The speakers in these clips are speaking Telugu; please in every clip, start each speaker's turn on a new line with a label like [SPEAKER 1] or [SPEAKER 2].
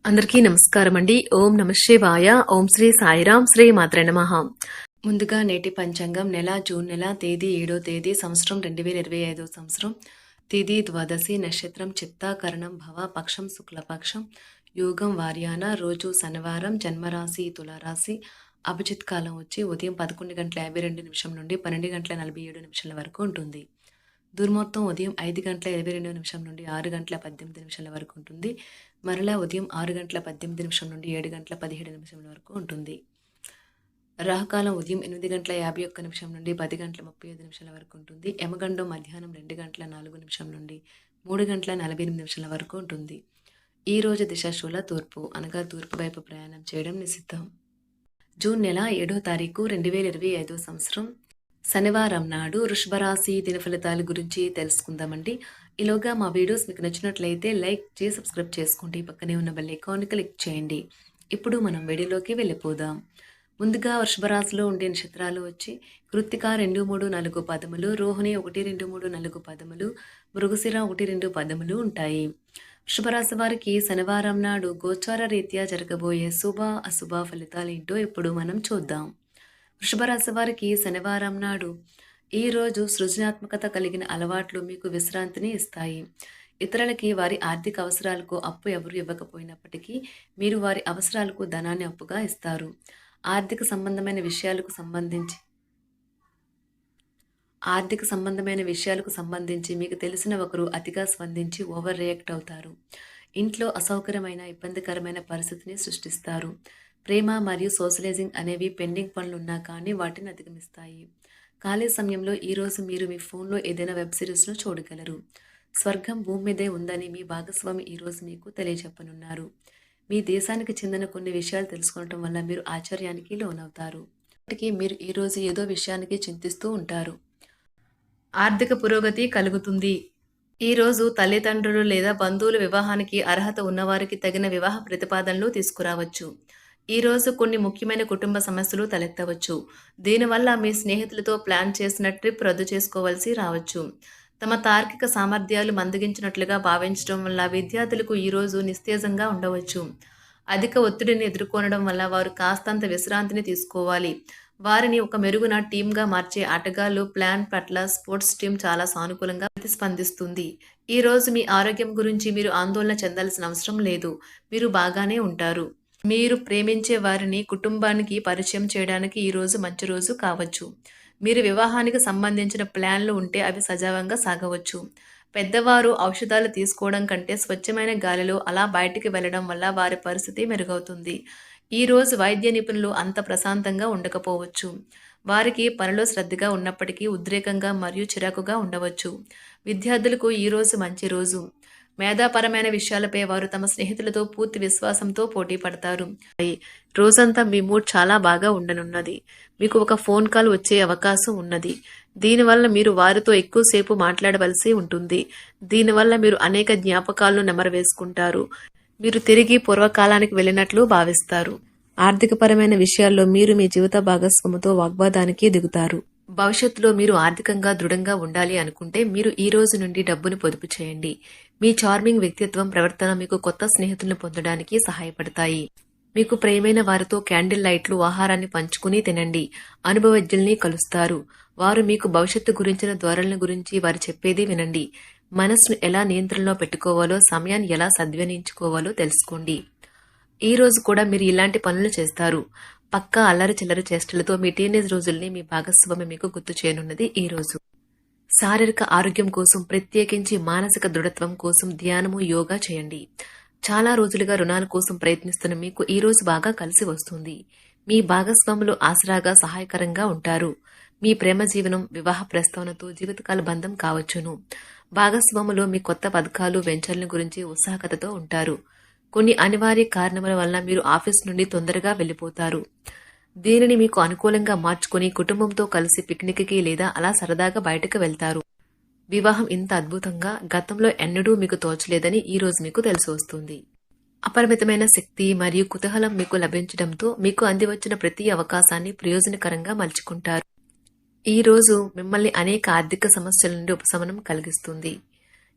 [SPEAKER 1] అందరికీ నమస్కారం అండి. ఓం నమ శివాయ. ఓం శ్రీ సాయిరాం. శ్రీ మాత్రే నమః. ముందుగా నేటి పంచాంగం నెల జూన్ నెల తేదీ 7వ తేదీ సంవత్సరం 2025 సంవత్సరం తిథి ద్వాదశి నక్షత్రం చిత్తాకరణం భవ పక్షం శుక్లపక్షం యోగం వార్యాన రోజు శనివారం జన్మరాశి తులారాశి అభిజిత్ కాలం వచ్చి ఉదయం 11:52 నుండి 12:47 వరకు ఉంటుంది. దుర్ముహూర్తం ఉదయం 5:22 నుండి 6:18 వరకు ఉంటుంది. మరలా ఉదయం 6:18 నుండి 7:17 వరకు ఉంటుంది. రాహుకాలం ఉదయం 8:51 నుండి 10:35 వరకు ఉంటుంది. యమగండం మధ్యాహ్నం 2:04 నుండి 3:48 వరకు ఉంటుంది. ఈ రోజు దిశ శూల తూర్పు అనగా తూర్పు వైపు ప్రయాణం చేయడం నిషిద్ధం. జూన్ నెల 7వ తారీఖు 2025 సంవత్సరం శనివారం నాడు వృషభరాశి దిన ఫలితాల గురించి తెలుసుకుందామండి. ఈలోగా మా వీడియోస్ మీకు నచ్చినట్లయితే లైక్ చేసి సబ్స్క్రైబ్ చేసుకోండి. పక్కనే ఉన్న బెల్ ఐకాన్ని క్లిక్ చేయండి. ఇప్పుడు మనం వీడియోలోకి వెళ్ళిపోదాం. ముందుగా వృషభరాశిలో ఉండే నక్షత్రాలు వచ్చి కృత్తిక 2, 3, 4 పదములు, రోహిణి 1, 2, 3, 4 పదములు, మృగశిర 1, 2 పదములు ఉంటాయి. వృషభరాశి వారికి శనివారం నాడు గోచార రీత్యా జరగబోయే శుభ అశుభ ఫలితాలేంటో ఇప్పుడు మనం చూద్దాం. వృషభరాశి వారికి శనివారం నాడు ఈరోజు సృజనాత్మకత కలిగిన అలవాట్లు మీకు విశ్రాంతిని ఇస్తాయి. ఇతరులకి వారి ఆర్థిక అవసరాలకు అప్పు ఎవరు ఇవ్వకపోయినప్పటికీ మీరు వారి అవసరాలకు ధనాన్ని అప్పుగా ఇస్తారు. ఆర్థిక సంబంధమైన విషయాలకు సంబంధించి మీకు తెలిసిన ఒకరు అతిగా స్పందించి ఓవర్ రియాక్ట్ అవుతారు. ఇంట్లో అసౌకర్యమైన ఇబ్బందికరమైన పరిస్థితిని సృష్టిస్తారు. ప్రేమ మరియు సోషలైజింగ్ అనేవి పెండింగ్ పనులున్నా కానీ వాటిని అధిగమిస్తాయి. ఖాళీ సమయంలో ఈరోజు మీరు మీ ఫోన్లో ఏదైనా వెబ్ సిరీస్ను చూడగలరు. స్వర్గం భూమి మీదే ఉందని మీ భాగస్వామి ఈరోజు మీకు తెలియజెప్పనున్నారు. మీ దేశానికి చెందిన కొన్ని విషయాలు తెలుసుకోవటం వల్ల మీరు ఆశ్చర్యానికి లోనవుతారు. ఇప్పటికీ మీరు ఈరోజు ఏదో విషయానికి చింతిస్తూ ఉంటారు. ఆర్థిక పురోగతి కలుగుతుంది. ఈరోజు తల్లిదండ్రులు లేదా బంధువుల వివాహానికి అర్హత ఉన్నవారికి తగిన వివాహ ప్రతిపాదనలు తీసుకురావచ్చు. ఈరోజు కొన్ని ముఖ్యమైన కుటుంబ సమస్యలు తలెత్తవచ్చు. దీనివల్ల మీ స్నేహితులతో ప్లాన్ చేసిన ట్రిప్ రద్దు చేసుకోవాల్సి రావచ్చు. తమ తార్కిక సామర్థ్యాలు మందగించినట్లుగా భావించడం వల్ల విద్యార్థులకు ఈరోజు నిస్తేజంగా ఉండవచ్చు. అధిక ఒత్తిడిని ఎదుర్కొనడం వల్ల వారు కాస్తంత విశ్రాంతిని తీసుకోవాలి. వారిని ఒక మెరుగున టీమ్గా మార్చే ఆటగాళ్లు ప్లాన్ పట్ల స్పోర్ట్స్ టీం చాలా సానుకూలంగా ప్రతిస్పందిస్తుంది. ఈరోజు మీ ఆరోగ్యం గురించి మీరు ఆందోళన చెందాల్సిన అవసరం లేదు. మీరు బాగానే ఉంటారు. మీరు ప్రేమించే వారిని కుటుంబానికి పరిచయం చేయడానికి ఈరోజు మంచి రోజు కావచ్చు. మీరు వివాహానికి సంబంధించిన ప్లాన్లు ఉంటే అవి సజావుగా సాగవచ్చు. పెద్దవారు ఔషధాలు తీసుకోవడం కంటే స్వచ్ఛమైన గాలిలో అలా బయటికి వెళ్ళడం వల్ల వారి పరిస్థితి మెరుగవుతుంది. ఈరోజు వైద్య నిపుణులు అంత ప్రశాంతంగా ఉండకపోవచ్చు. వారికి పనిలో శ్రద్ధగా ఉన్నప్పటికీ ఉద్రేకంగా మరియు చిరాకుగా ఉండవచ్చు. విద్యార్థులకు ఈరోజు మంచి రోజు. మేధాపరమైన విషయాలపై వారు తమ స్నేహితులతో పూర్తి విశ్వాసంతో పోటీ పడతారు. రోజంతా మీ మూడ్ చాలా బాగా ఉండనున్నది. మీకు ఒక ఫోన్ కాల్ వచ్చే అవకాశం ఉన్నది. దీనివల్ల మీరు వారితో ఎక్కువసేపు మాట్లాడవలసి ఉంటుంది. దీనివల్ల మీరు అనేక జ్ఞాపకాలను నెమరవేసుకుంటారు. మీరు తిరిగి పూర్వకాలానికి వెళ్ళినట్లు భావిస్తారు. ఆర్థికపరమైన విషయాల్లో మీరు మీ జీవిత భాగస్వామితో వాగ్వాదానికి దిగుతారు. భవిష్యత్తులో మీరు ఆర్థికంగా దృఢంగా ఉండాలి అనుకుంటే మీరు ఈ రోజు నుండి డబ్బును పొదుపు చేయండి. మీ చార్మింగ్ వ్యక్తిత్వం ప్రవర్తన మీకు కొత్త స్నేహితులను పొందడానికి సహాయపడతాయి. మీకు ప్రియమైన వారితో క్యాండిల్ లైట్లు ఆహారాన్ని పంచుకుని తినండి. అనుభవజ్ఞుల్ని కలుస్తారు. వారు మీకు భవిష్యత్తు గురించిన ధోరణుల గురించి వారు చెప్పేది వినండి. మనస్సును ఎలా నియంత్రణలో పెట్టుకోవాలో, సమయాన్ని ఎలా సద్వినియోగించుకోవాలో తెలుసుకోండి. ఈ రోజు కూడా మీరు ఇలాంటి పనులు చేస్తారు. పక్కా అల్లరి చిల్లరి చేష్టలతో మీ టీనేజ్ రోజుల్ని మీ భాగస్వామి మీకు గుర్తు చేయనున్నది ఈ రోజు. శారీరక ఆరోగ్యం కోసం, ప్రత్యేకించి మానసిక దృఢత్వం కోసం ధ్యానము, యోగా చేయండి. చాలా రోజులుగా రుణాల కోసం ప్రయత్నిస్తున్న మీకు ఈ రోజు బాగా కలిసి వస్తుంది. మీ భాగస్వాములు ఆసరాగా సహాయకరంగా ఉంటారు. మీ ప్రేమ జీవనం వివాహ ప్రస్తావనతో జీవితకాల బంధం కావచ్చును. భాగస్వాములు మీ కొత్త పథకాలు వెంచర్ల గురించి ఉత్సాహకతతో ఉంటారు. కొన్ని అనివార్య కారణాల వల్ల మీరు ఆఫీస్ నుండి తొందరగా వెళ్లిపోతారు. దీనిని మీకు అనుకూలంగా మార్చుకుని కుటుంబంతో కలిసి పిక్నిక్కి లేదా అలా సరదాగా బయటకు వెళ్తారు. వివాహం ఇంత అద్భుతంగా గతంలో ఎన్నడూ మీకు తోచలేదని ఈ రోజు మీకు తెలిసి వస్తుంది. అపరిమితమైన శక్తి మరియు కుతూహలం మీకు లభించడంతో మీకు అందివచ్చిన ప్రతి అవకాశాన్ని ప్రయోజనకరంగా మలుచుకుంటారు. ఈ రోజు మిమ్మల్ని అనేక ఆర్థిక సమస్యల నుండి ఉపశమనం కలిగిస్తుంది.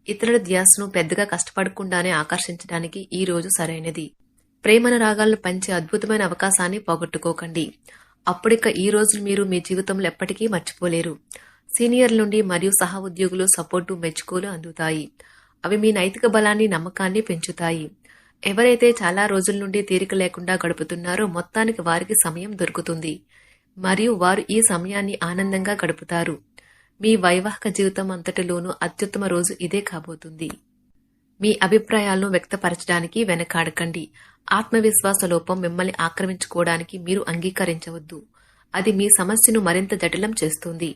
[SPEAKER 1] ఇతరుల ధ్యాసను పెద్దగా కష్టపడకుండానే ఆకర్షించడానికి ఈ రోజు సరైనది. ప్రేమానురాగాలను పంచే అద్భుతమైన అవకాశాన్ని పోగొట్టుకోకండి. అప్పుడిక ఈ రోజులు మీరు మీ జీవితంలో ఎప్పటికీ మర్చిపోలేరు. సీనియర్ల నుండి మరియు సహ ఉద్యోగులు సపోర్టు మెచ్చుకోలు అందుతాయి. అవి మీ నైతిక బలాన్ని నమ్మకాన్ని పెంచుతాయి. ఎవరైతే చాలా రోజుల నుండి తీరిక లేకుండా గడుపుతున్నారో మొత్తానికి వారికి సమయం దొరుకుతుంది మరియు వారు ఈ సమయాన్ని ఆనందంగా గడుపుతారు. మీ వైవాహిక జీవితం అంతటిలోనూ అత్యుత్తమ రోజు ఇదే కాబోతుంది. మీ అభిప్రాయాలను వ్యక్తపరచడానికి వెనకాడకండి. ఆత్మవిశ్వాస లోపం మిమ్మల్ని ఆక్రమించుకోవడానికి మీరు అంగీకరించవద్దు. అది మీ సమస్యను మరింత జటిలం చేస్తుంది.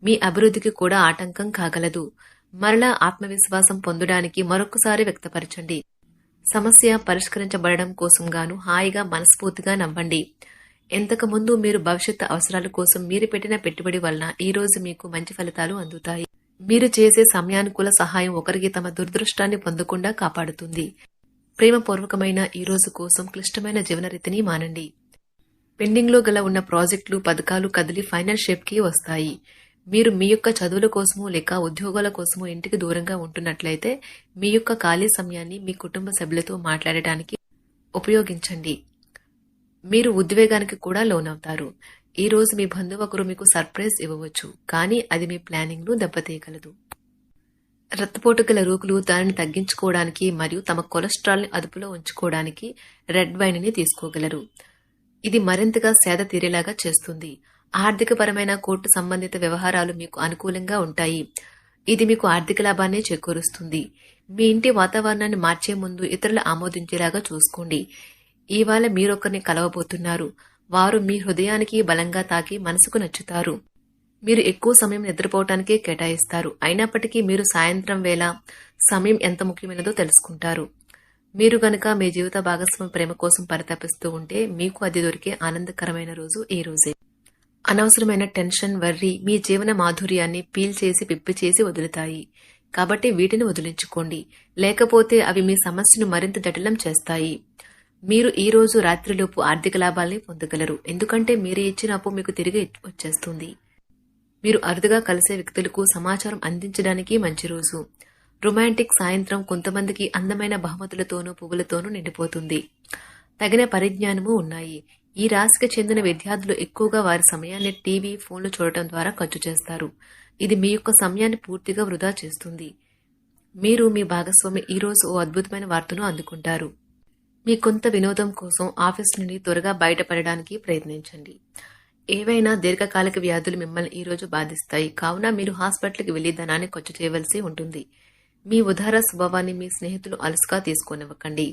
[SPEAKER 1] మీ అభివృద్ధికి కూడా ఆటంకం కాగలదు. మరలా ఆత్మవిశ్వాసం పొందడానికి మరొకసారి వ్యక్తపరచండి. సమస్య పరిష్కరించబడడం కోసం గాను హాయిగా మనస్ఫూర్తిగా నవ్వండి. ఎంతకుముందు మీరు భవిష్యత్తు అవసరాల కోసం మీరు పెట్టిన పెట్టుబడి వలన ఈ రోజు మీకు మంచి ఫలితాలు అందుతాయి. మీరు చేసే సమయానుకూల సహాయం ఒకరికి తమ దురదృష్టాన్ని పొందకుండా కాపాడుతుంది. ప్రేమపూర్వకమైన ఈ రోజు కోసం క్లిష్టమైన జీవనరీతిని మానండి. పెండింగ్లో గల ఉన్న ప్రాజెక్టులు పథకాలు కదిలి ఫైనల్ షేప్కి వస్తాయి. మీరు మీ యొక్క చదువుల కోసమో లేక ఉద్యోగాల కోసమో ఇంటికి దూరంగా ఉంటున్నట్లయితే మీ యొక్క ఖాళీ సమయాన్ని మీ కుటుంబ సభ్యులతో మాట్లాడటానికి ఉపయోగించండి. మీరు ఉద్వేగానికి కూడా లోనవుతారు. ఈ రోజు మీ బంధువు ఒకరు మీకు సర్ప్రైజ్ ఇవ్వవచ్చు, కానీ అది మీ ప్లానింగ్ ను దెబ్బతీయగలదు. రక్తపోటు గల రోగులు దానిని తగ్గించుకోవడానికి మరియు తమ కొలెస్ట్రాల్ ని అదుపులో ఉంచుకోవడానికి రెడ్ వైన్ ని తీసుకోగలరు. ఇది మరింతగా సేద తీరేలాగా చేస్తుంది. ఆర్థికపరమైన కోర్టు సంబంధిత వ్యవహారాలు మీకు అనుకూలంగా ఉంటాయి. ఇది మీకు ఆర్థిక లాభాన్ని చేకూరుస్తుంది. మీ ఇంటి వాతావరణాన్ని మార్చే ముందు ఇతరులు ఆమోదించేలాగా చూసుకోండి. ఇవాళ మీరొకరిని కలవబోతున్నారు. వారు మీ హృదయానికి బలంగా తాకి మనసుకు నచ్చుతారు. మీరు ఎక్కువ సమయం నిద్రపోవటానికే కేటాయిస్తారు. అయినప్పటికీ మీరు సాయంత్రం వేళ సమయం ఎంత ముఖ్యమైనదో తెలుసుకుంటారు. మీరు గనక మీ జీవిత భాగస్వామి ప్రేమ కోసం పరితపిస్తూ ఉంటే మీకు అది దొరికే ఆనందకరమైన రోజు ఈ రోజే. అనవసరమైన టెన్షన్, వర్రీ మీ జీవన మాధుర్యాన్ని పీల్ చేసి పిప్పి చేసి వదులుతాయి. కాబట్టి వీటిని వదిలించుకోండి. లేకపోతే అవి మీ సమస్యను మరింత జటిలం చేస్తాయి. మీరు ఈ రోజు రాత్రిలోపు ఆర్థిక లాభాల్ని పొందగలరు. ఎందుకంటే మీరే ఇచ్చిన అప్పు మీకు తిరిగి వచ్చేస్తుంది. మీరు అరుదుగా కలిసే వ్యక్తులకు సమాచారం అందించడానికి మంచి రోజు. రొమాంటిక్ సాయంత్రం కొంతమందికి అందమైన బహుమతులతోనూ పువ్వులతోనూ నిండిపోతుంది. తగిన పరిజ్ఞానము ఉన్నాయి. ఈ రాశికి చెందిన విద్యార్థులు ఎక్కువగా వారి సమయాన్ని టీవీ, ఫోన్లు చూడటం ద్వారా ఖర్చు చేస్తారు. ఇది మీ యొక్క సమయాన్ని పూర్తిగా వృధా చేస్తుంది. మీరు మీ భాగస్వామి ఈ రోజు ఓ అద్భుతమైన వార్తను అందుకుంటారు. మీ కొంత వినోదం కోసం ఆఫీస్ నుండి త్వరగా బయటపడడానికి ప్రయత్నించండి. ఏవైనా దీర్ఘకాలిక వ్యాధులు మిమ్మల్ని ఈ రోజు బాధిస్తాయి. కావున మీరు హాస్పిటల్కి వెళ్లి ధనాన్ని ఖర్చు చేయవలసి ఉంటుంది. మీ ఉదార స్వభావాన్ని మీ స్నేహితులు అలసుగా తీసుకోనివ్వకండి.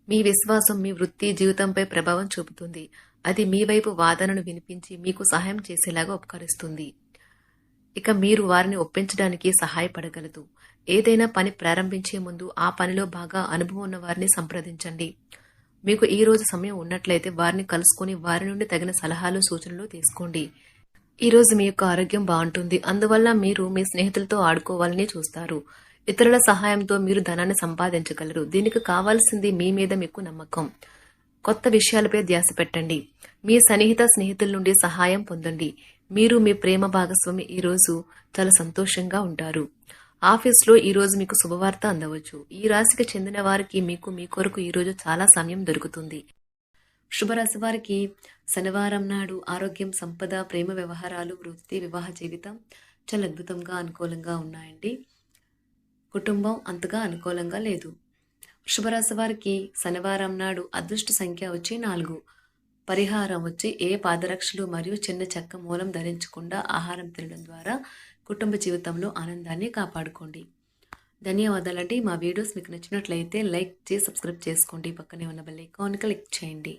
[SPEAKER 1] మీ విశ్వాసం మీ వృత్తి జీవితంపై ప్రభావం చూపుతుంది. అది మీ వైపు వాదనను వినిపించి మీకు సహాయం చేసేలాగా ఉపకరిస్తుంది. ఇక మీరు వారిని ఒప్పించడానికి సహాయపడగలదు. ఏదైనా పని ప్రారంభించే ముందు ఆ పనిలో బాగా అనుభవం ఉన్న వారిని సంప్రదించండి. మీకు ఈ రోజు సమయం ఉన్నట్లయితే వారిని కలుసుకుని వారి నుండి తగిన సలహాలు, సూచనలు తీసుకోండి. ఈ రోజు మీ యొక్క ఆరోగ్యం బాగుంటుంది. అందువల్ల మీరు మీ స్నేహితులతో ఆడుకోవాలని చూస్తారు. ఇతరుల సహాయంతో మీరు ధనాన్ని సంపాదించగలరు. దీనికి కావాల్సింది మీ మీద మీకు నమ్మకం. కొత్త విషయాలపై ధ్యాస పెట్టండి. మీ సన్నిహిత స్నేహితుల నుండి సహాయం పొందండి. మీరు మీ ప్రేమ భాగస్వామి ఈ రోజు చాలా సంతోషంగా ఉంటారు. ఆఫీస్లో ఈ రోజు మీకు శుభవార్త అందవచ్చు. ఈ రాశికి చెందిన వారికి మీకు మీ కొరకు ఈ రోజు చాలా సమయం దొరుకుతుంది. శుభరాశి వారికి శనివారం నాడు ఆరోగ్యం, సంపద, ప్రేమ వ్యవహారాలు, వృత్తి, వివాహ జీవితం చాలా అద్భుతంగా అనుకూలంగా ఉన్నాయండి. కుటుంబం అంతగా అనుకూలంగా లేదు. శుభరాశి వారికి శనివారం నాడు అదృష్ట సంఖ్య వచ్చి 4. పరిహారం వచ్చి ఏ పాదరక్షలు మరియు చిన్న చెక్క మూలం ధరించకుండా ఆహారం తినడం ద్వారా కుటుంబ జీవితంలో ఆనందాన్ని కాపాడుకోండి. ధన్యవాదాలండి. మా వీడియోస్ మీకు నచ్చినట్లయితే లైక్ చేసి సబ్స్క్రైబ్ చేసుకోండి. పక్కనే ఉన్న బెల్ ఐకాన్ క్లిక్ చేయండి.